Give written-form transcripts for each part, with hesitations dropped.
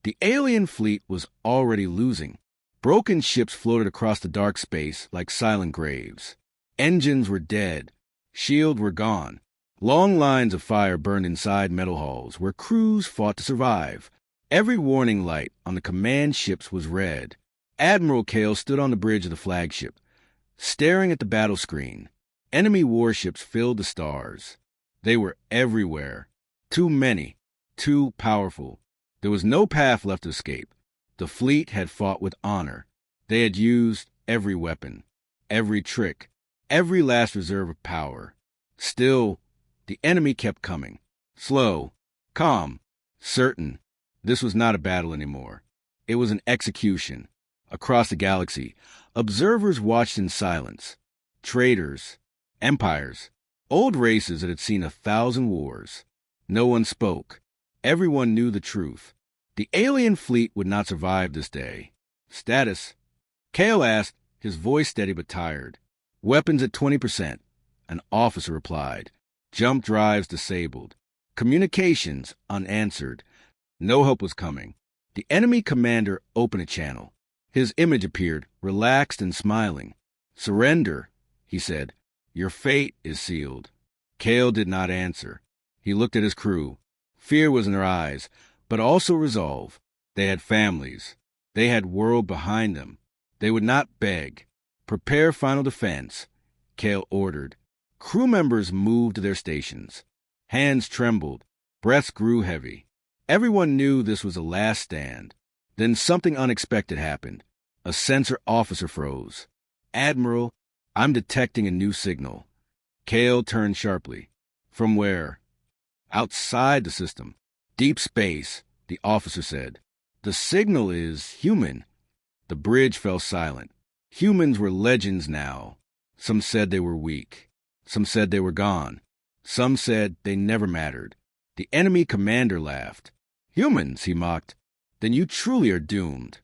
The alien fleet was already losing. Broken ships floated across the dark space like silent graves. Engines were dead. Shields were gone. Long lines of fire burned inside metal halls where crews fought to survive. Every warning light on the command ships was red. Admiral Kale stood on the bridge of the flagship, staring at the battle screen. Enemy warships filled the stars. They were everywhere. Too many. Too powerful. There was no path left to escape. The fleet had fought with honor. They had used every weapon, every trick, every last reserve of power. Still, the enemy kept coming. Slow, calm, certain. This was not a battle anymore. It was an execution. Across the galaxy, observers watched in silence. Traitors, empires, old races that had seen 1,000 wars. No one spoke. Everyone knew the truth. The alien fleet would not survive this day. Status? Kale asked, his voice steady but tired. Weapons at 20%. An officer replied. Jump drives disabled. Communications unanswered. No help was coming. The enemy commander opened a channel. His image appeared, relaxed and smiling. Surrender, he said. Your fate is sealed. Kale did not answer. He looked at his crew. Fear was in their eyes, but also resolve. They had families. They had world behind them. They would not beg. Prepare final defense, Kale ordered. Crew members moved to their stations. Hands trembled. Breaths grew heavy. Everyone knew this was a last stand. Then something unexpected happened. A sensor officer froze. Admiral, I'm detecting a new signal. Kale turned sharply. From where? Outside the system. Deep space, the officer said. The signal is human. The bridge fell silent. Humans were legends now. Some said they were weak. Some said they were gone. Some said they never mattered. The enemy commander laughed. Humans, he mocked. Then you truly are doomed.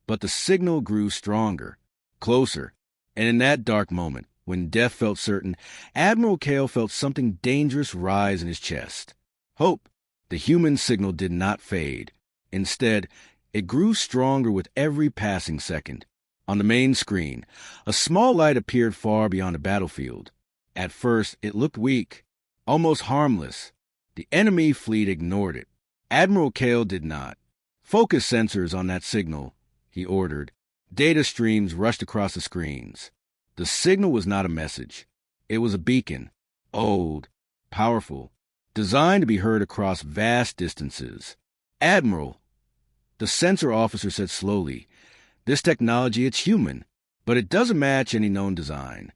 But the signal grew stronger, closer, and in that dark moment, when death felt certain, Admiral Kale felt something dangerous rise in his chest. Hope. The human signal did not fade. Instead, it grew stronger with every passing second. On the main screen, a small light appeared far beyond the battlefield. At first, it looked weak, almost harmless. The enemy fleet ignored it. Admiral Kale did not. Focus sensors on that signal, he ordered. Data streams rushed across the screens. The signal was not a message. It was a beacon, old, powerful, designed to be heard across vast distances. Admiral, the sensor officer said slowly, this technology, it's human, but it doesn't match any known design.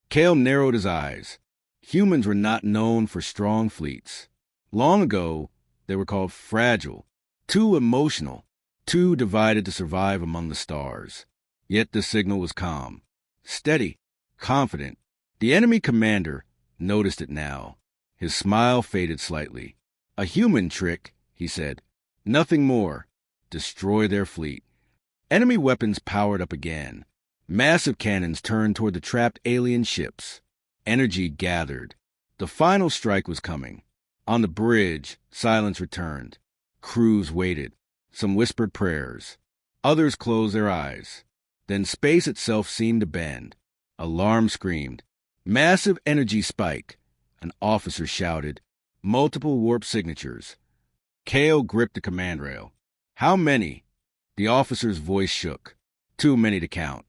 Kale narrowed his eyes. Humans were not known for strong fleets. Long ago, they were called fragile, too emotional, too divided to survive among the stars. Yet the signal was calm, steady, confident. The enemy commander noticed it now. His smile faded slightly. A human trick, he said. Nothing more. Destroy their fleet. Enemy weapons powered up again. Massive cannons turned toward the trapped alien ships. Energy gathered. The final strike was coming. On the bridge, silence returned. Crews waited. Some whispered prayers. Others closed their eyes. Then space itself seemed to bend. Alarm screamed. Massive energy spike. An officer shouted. Multiple warp signatures. Kale gripped the command rail. How many? The officer's voice shook. Too many to count.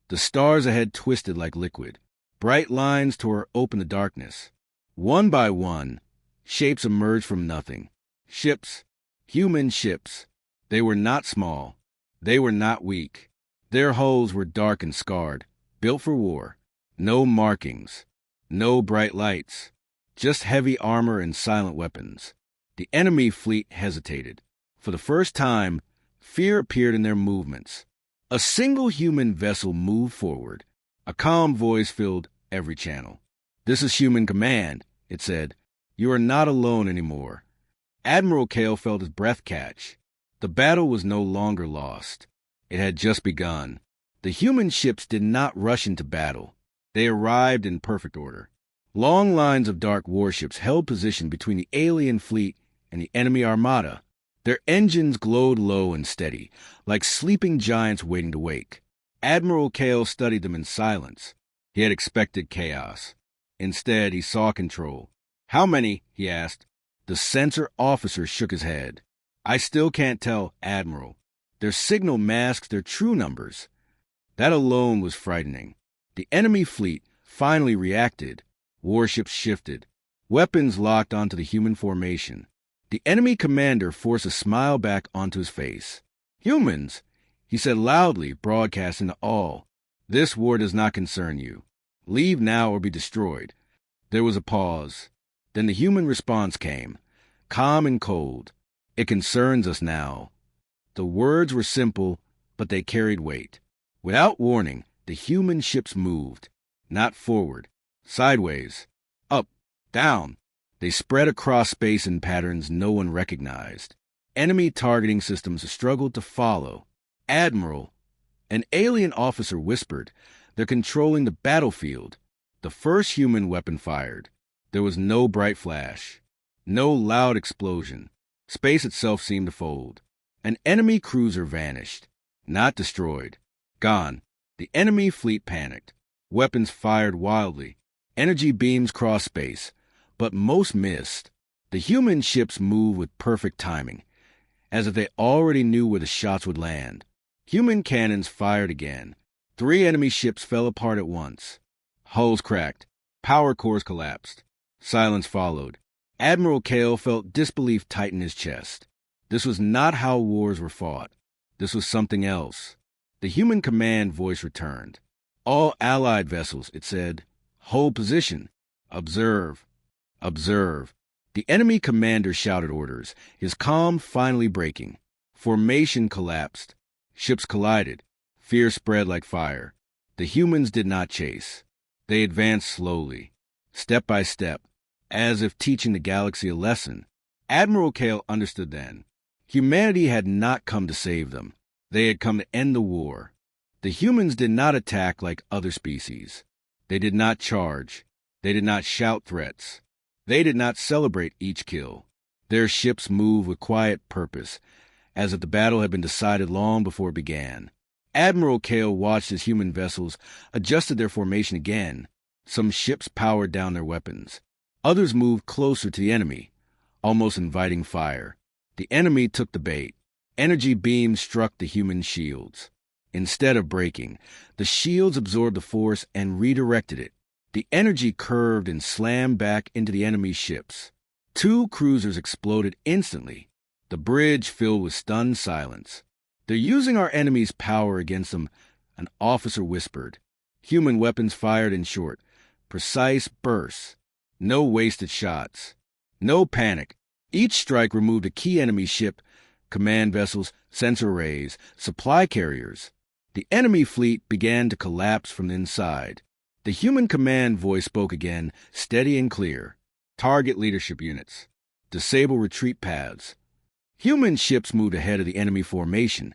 The stars ahead twisted like liquid. Bright lines tore open the darkness. One by one, shapes emerged from nothing. Ships. Human ships. They were not small. They were not weak. Their hulls were dark and scarred, built for war. No markings. No bright lights. Just heavy armor and silent weapons. The enemy fleet hesitated. For the first time, fear appeared in their movements. A single human vessel moved forward. A calm voice filled every channel. This is human command, it said. You are not alone anymore. Admiral Kale felt his breath catch. The battle was no longer lost. It had just begun. The human ships did not rush into battle. They arrived in perfect order. Long lines of dark warships held position between the alien fleet and the enemy armada. Their engines glowed low and steady, like sleeping giants waiting to wake. Admiral Kale studied them in silence. He had expected chaos. Instead, he saw control. "How many?" he asked. The censor officer shook his head. "I still can't tell, Admiral. Their signal masks their true numbers." That alone was frightening. The enemy fleet finally reacted. Warships shifted. Weapons locked onto the human formation. The enemy commander forced a smile back onto his face. "Humans," he said loudly, broadcasting to all. "This war does not concern you. Leave now or be destroyed." There was a pause. Then the human response came, calm and cold. "It concerns us now." The words were simple, but they carried weight. Without warning, the human ships moved. Not forward. Sideways. Up. Down. They spread across space in patterns no one recognized. Enemy targeting systems struggled to follow. "Admiral," an alien officer whispered, "they're controlling the battlefield." The first human weapon fired. There was no bright flash. No loud explosion. Space itself seemed to fold. An enemy cruiser vanished. Not destroyed. Gone. The enemy fleet panicked. Weapons fired wildly. Energy beams crossed space. But most missed. The human ships moved with perfect timing, as if they already knew where the shots would land. Human cannons fired again. 3 enemy ships fell apart at once. Hulls cracked. Power cores collapsed. Silence followed. Admiral Kale felt disbelief tighten his chest. This was not how wars were fought. This was something else. The human command voice returned. "All Allied vessels," it said. "Hold position. Observe. Observe." The enemy commander shouted orders, his calm finally breaking. Formation collapsed. Ships collided. Fear spread like fire. The humans did not chase. They advanced slowly, step by step, as if teaching the galaxy a lesson. Admiral Kale understood then. Humanity had not come to save them. They had come to end the war. The humans did not attack like other species. They did not charge. They did not shout threats. They did not celebrate each kill. Their ships moved with quiet purpose, as if the battle had been decided long before it began. Admiral Kale watched as human vessels adjusted their formation again. Some ships powered down their weapons. Others moved closer to the enemy, almost inviting fire. The enemy took the bait. Energy beams struck the human shields. Instead of breaking, the shields absorbed the force and redirected it. The energy curved and slammed back into the enemy ships. 2 cruisers exploded instantly. The bridge filled with stunned silence. "They're using our enemy's power against them," an officer whispered. Human weapons fired in short, precise bursts. No wasted shots. No panic. Each strike removed a key enemy ship, command vessels, sensor arrays, supply carriers. The enemy fleet began to collapse from the inside. The human command voice spoke again, steady and clear. "Target leadership units. Disable retreat paths." Human ships moved ahead of the enemy formation,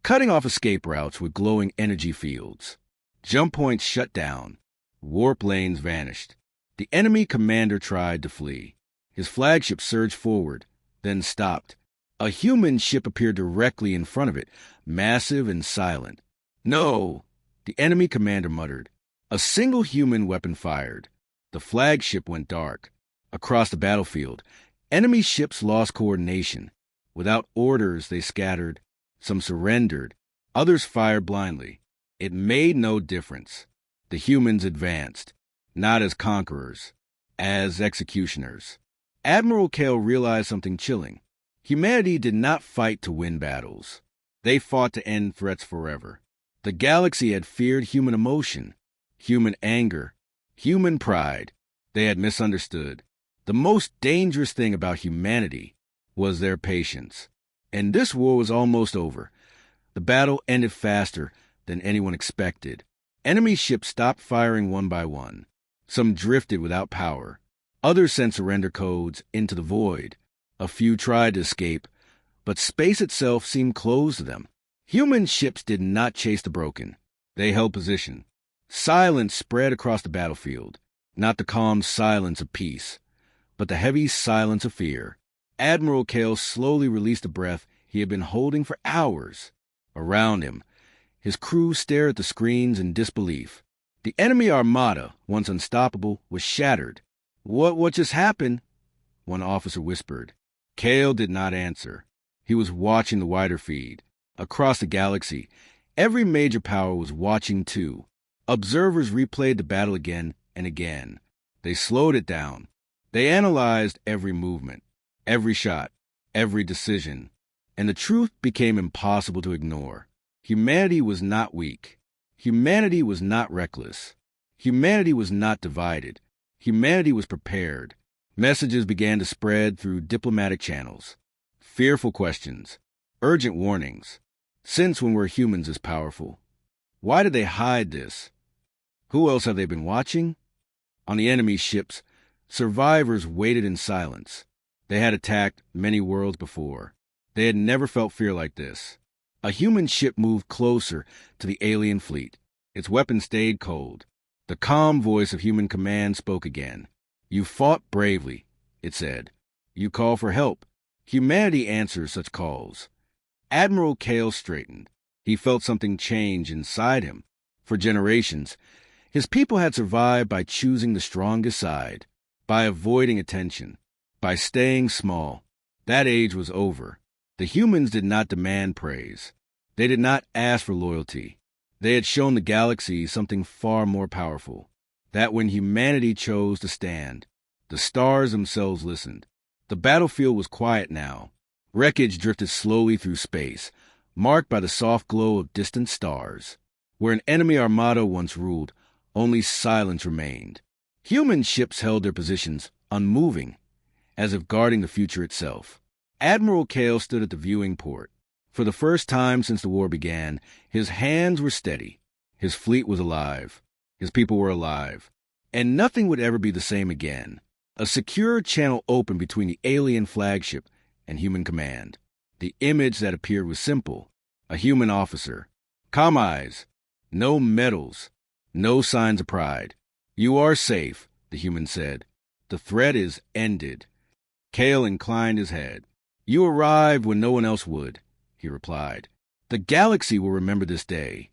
cutting off escape routes with glowing energy fields. Jump points shut down. Warp lanes vanished. The enemy commander tried to flee. His flagship surged forward, then stopped. A human ship appeared directly in front of it, massive and silent. "No!" the enemy commander muttered. A single human weapon fired. The flagship went dark. Across the battlefield, enemy ships lost coordination. Without orders, they scattered. Some surrendered. Others fired blindly. It made no difference. The humans advanced, not as conquerors, as executioners. Admiral Kale realized something chilling. Humanity did not fight to win battles. They fought to end threats forever. The galaxy had feared human emotion, human anger, human pride. They had misunderstood. The most dangerous thing about humanity was their patience. And this war was almost over. The battle ended faster than anyone expected. Enemy ships stopped firing one by one. Some drifted without power. Others sent surrender codes into the void. A few tried to escape, but space itself seemed closed to them. Human ships did not chase the broken. They held position. Silence spread across the battlefield. Not the calm silence of peace, but the heavy silence of fear. Admiral Kale slowly released a breath he had been holding for hours. Around him, his crew stared at the screens in disbelief. The enemy armada, once unstoppable, was shattered. What just happened? One officer whispered. Kale did not answer. He was watching the wider feed. Across the galaxy, every major power was watching too. Observers replayed the battle again and again. They slowed it down. They analyzed every movement, every shot, every decision. And the truth became impossible to ignore. Humanity was not weak. Humanity was not reckless. Humanity was not divided. Humanity was prepared. Messages began to spread through diplomatic channels. Fearful questions. Urgent warnings. Since when were humans this powerful? Why did they hide this? Who else have they been watching? On the enemy ships, survivors waited in silence. They had attacked many worlds before. They had never felt fear like this. A human ship moved closer to the alien fleet. Its weapons stayed cold. The calm voice of human command spoke again. You fought bravely, it said. You call for help. Humanity answers such calls. Admiral Kale straightened. He felt something change inside him. For generations, his people had survived by choosing the strongest side, by avoiding attention, by staying small. That age was over. The humans did not demand praise. They did not ask for loyalty. They had shown the galaxy something far more powerful, that when humanity chose to stand, the stars themselves listened. The battlefield was quiet now. Wreckage drifted slowly through space, marked by the soft glow of distant stars. Where an enemy armada once ruled, only silence remained. Human ships held their positions, unmoving, as if guarding the future itself. Admiral Kale stood at the viewing port. For the first time since the war began, his hands were steady. His fleet was alive. His people were alive. And nothing would ever be the same again. A secure channel opened between the alien flagship and human command. The image that appeared was simple. A human officer. Calm eyes. No medals. No signs of pride. You are safe, the human said. The threat is ended. Kale inclined his head. You arrived when no one else would, he replied. The galaxy will remember this day.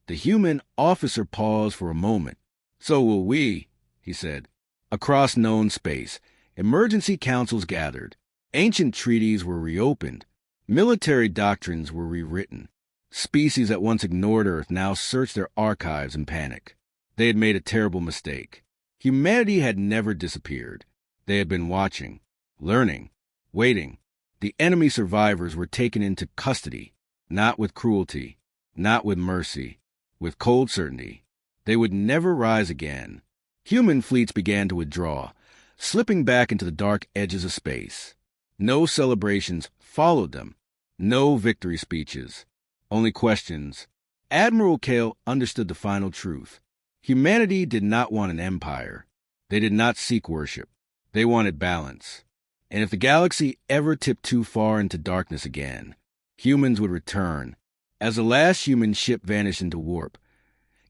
The human officer paused for a moment. So will we, he said. Across known space, emergency councils gathered. Ancient treaties were reopened. Military doctrines were rewritten. Species that once ignored Earth now searched their archives in panic. They had made a terrible mistake. Humanity had never disappeared. They had been watching, learning, waiting. The enemy survivors were taken into custody, not with cruelty, not with mercy, with cold certainty. They would never rise again. Human fleets began to withdraw, slipping back into the dark edges of space. No celebrations followed them, no victory speeches, only questions. Admiral Kale understood the final truth. Humanity did not want an empire. They did not seek worship. They wanted balance. And if the galaxy ever tipped too far into darkness again, humans would return. As the last human ship vanished into warp,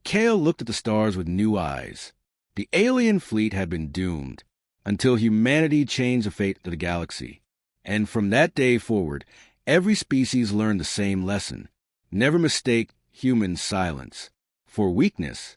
Kale looked at the stars with new eyes. The alien fleet had been doomed until humanity changed the fate of the galaxy. And from that day forward, every species learned the same lesson. Never mistake human silence for weakness.